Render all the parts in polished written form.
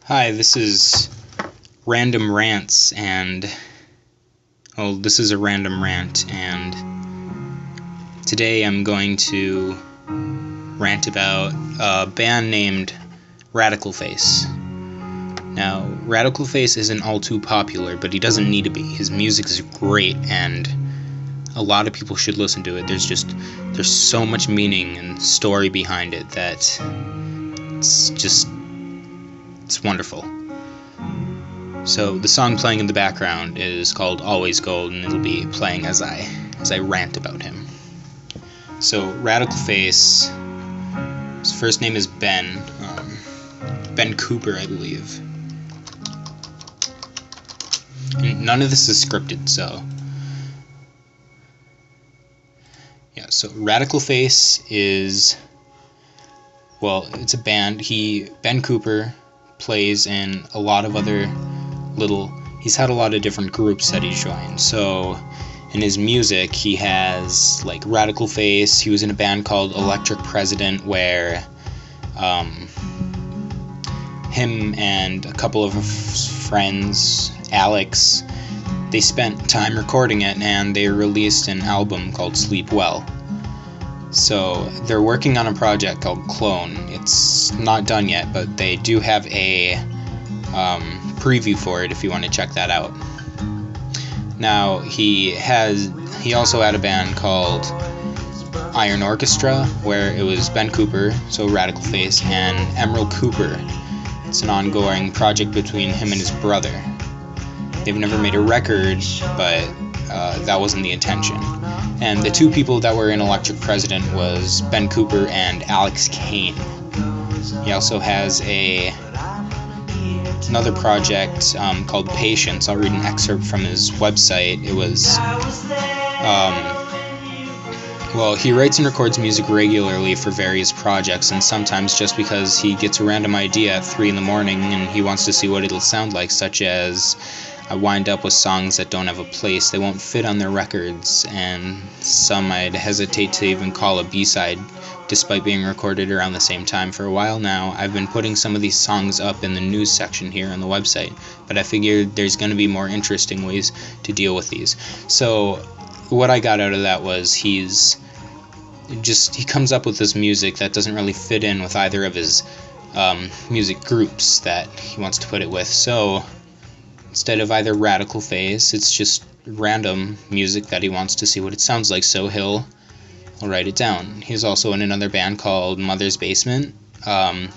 Hi, this is Random Rants, this is a random rant, and today I'm going to rant about a band named Radical Face. Now, Radical Face isn't all too popular, but he doesn't need to be. His music is great, and a lot of people should listen to it. There's so much meaning and story behind it that it's wonderful. So the song playing in the background is called Always Gold, and it'll be playing as I rant about him. So Radical Face, his first name is Ben Cooper, I believe. And none of this is scripted, so yeah. So Radical Face is, it's a band. Ben Cooper plays in a lot of other he's had a lot of different groups that he's joined. So in his music, he has like Radical Face. He was in a band called Electric President where him and a couple of friends, Alex, they spent time recording it, and they released an album called Sleep Well. So they're working on a project called Clone. It's not done yet, but they do have a preview for it if you want to check that out. Now he also had a band called Iron Orchestra, where it was Ben Cooper, so Radical Face, and Emerald Cooper. It's an ongoing project between him and his brother. They've never made a record, but that wasn't the intention. And the two people that were in Electric President was Ben Cooper and Alex Kane. He also has another project called Patience. I'll read an excerpt from his website. It was, he writes and records music regularly for various projects, and sometimes just because he gets a random idea at 3 in the morning and he wants to see what it'll sound like, such as I wind up with songs that don't have a place. They won't fit on their records, and some I'd hesitate to even call a B-side, despite being recorded around the same time. For a while now, I've been putting some of these songs up in the news section here on the website, but I figured there's going to be more interesting ways to deal with these. So what I got out of that was he comes up with this music that doesn't really fit in with either of his music groups that he wants to put it with. So instead of either Radical Face, it's just random music that he wants to see what it sounds like, so he'll write it down. He's also in another band called Mother's Basement. It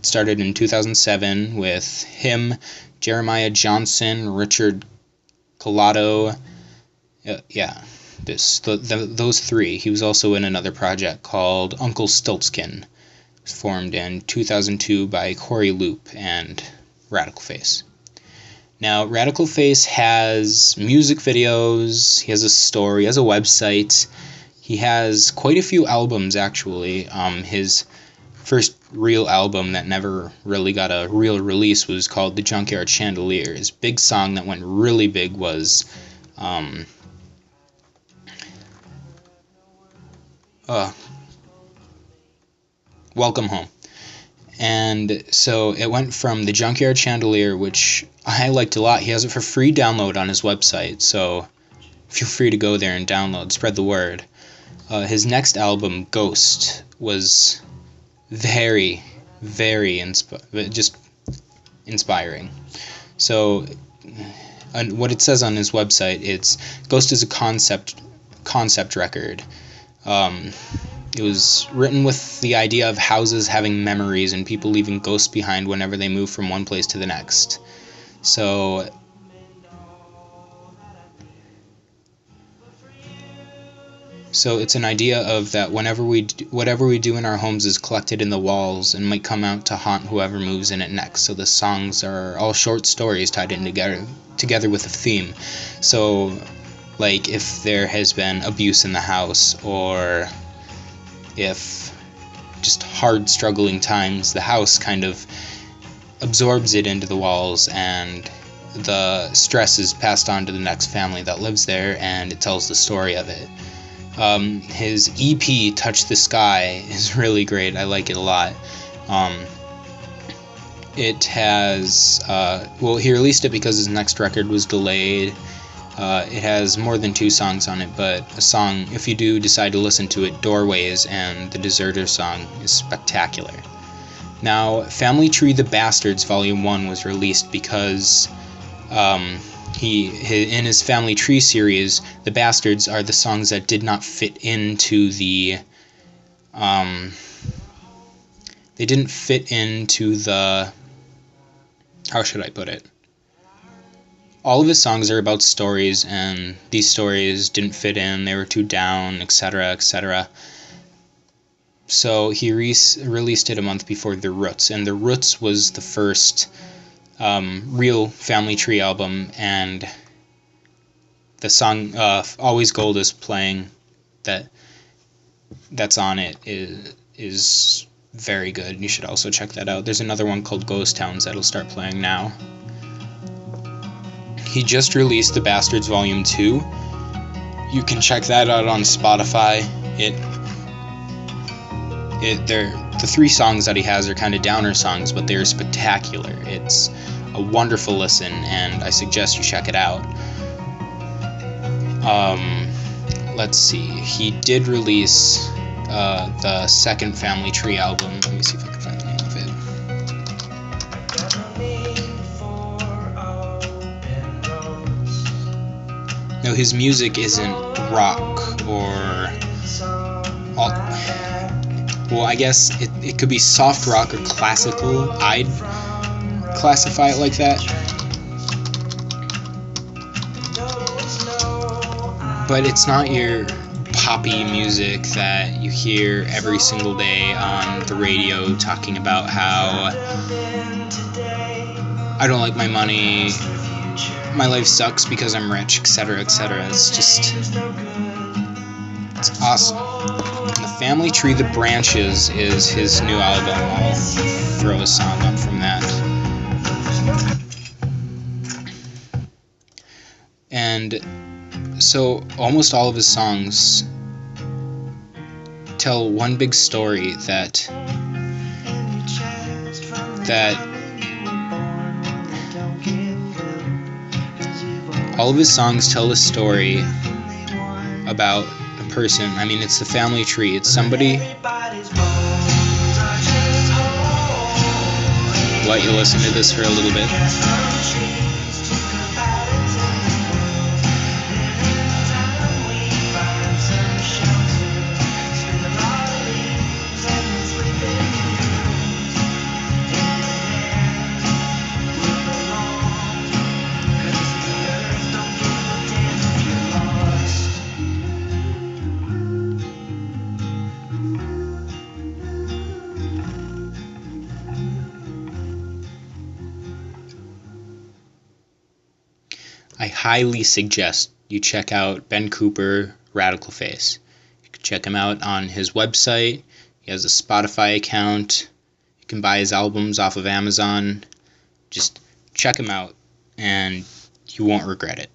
started in 2007 with him, Jeremiah Johnson, Richard Collado, those three. He was also in another project called Uncle Stiltskin, formed in 2002 by Corey Loop and Radical Face. Now, Radical Face has music videos, he has a story, he has a website, he has quite a few albums, actually. His first real album that never really got a real release was called The Junkyard Chandelier. His big song that went really big was Welcome Home. And so it went from The Junkyard Chandelier, which I liked a lot. He has it for free download on his website, so feel free to go there and download, spread the word. His next album, Ghost, was very, very inspiring. So what it says on his website, it's Ghost is a concept record. It was written with the idea of houses having memories and people leaving ghosts behind whenever they move from one place to the next. So it's an idea of that whatever we do in our homes is collected in the walls and might come out to haunt whoever moves in it next. So the songs are all short stories tied in together with a theme. So like if there has been abuse in the house, or if just hard struggling times, the house kind of absorbs it into the walls, and the stress is passed on to the next family that lives there, and it tells the story of it. His EP, Touch the Sky, is really great. I like it a lot. It has, well, he released it because his next record was delayed. It has more than 2 songs on it, but a song, if you do decide to listen to it, Doorways and the Deserter song, is spectacular. Now, Family Tree The Bastards Volume 1 was released because in his Family Tree series, The Bastards are the songs that did not fit into the... they didn't fit into the... how should I put it? All of his songs are about stories, and these stories didn't fit in, they were too down, etc., etc. So he released it a month before The Roots, and The Roots was the first real Family Tree album, and the song Always Gold is playing, that's on it, is very good. You should also check that out. There's another one called Ghost Towns that'll start playing now. He just released The Bastards Volume 2. You can check that out on Spotify. The 3 songs that he has are kind of downer songs, but they're spectacular. It's a wonderful listen, and I suggest you check it out. Let's see. He did release the second Family Tree album. Let me see if I can find the name of it. No, his music isn't rock or... well, I guess it could be soft rock or classical. I'd classify it like that. But it's not your poppy music that you hear every single day on the radio talking about how I don't like my money, my life sucks because I'm rich, etc., etc. It's awesome. And The Family Tree The Branches is his new album. I'll throw a song up from that. And so almost all of his songs tell one big story that all of his songs tell a story about a person. I mean, it's the family tree. It's somebody... Let you listen to this for a little bit. I highly suggest you check out Ben Cooper, Radical Face. You can check him out on his website. He has a Spotify account. You can buy his albums off of Amazon. Just check him out, and you won't regret it.